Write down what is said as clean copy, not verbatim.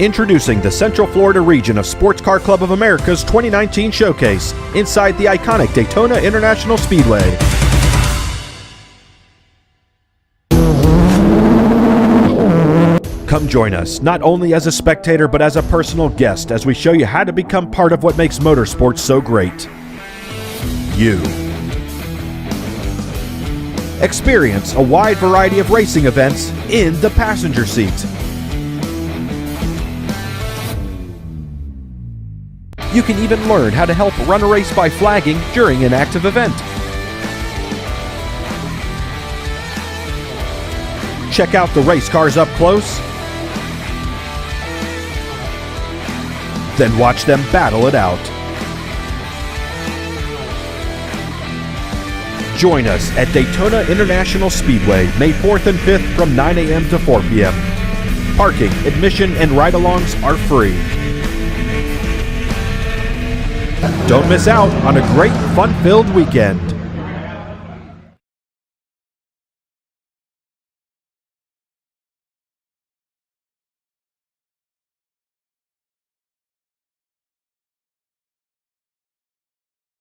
Introducing the Central Florida region of Sports Car Club of America's 2019 showcase inside the iconic Daytona International Speedway. Come join us, not only as a spectator but as a personal guest, as we show you how to become part of what makes motorsports so great. You. Experience a wide variety of racing events in the passenger seat. You can even learn how to help run a race by flagging during an active event. Check out the race cars up close. Then watch them battle it out. Join us at Daytona International Speedway, May 4th and 5th from 9 a.m. to 4 p.m. Parking, admission, and ride-alongs are free. Don't miss out on a great, fun-filled weekend.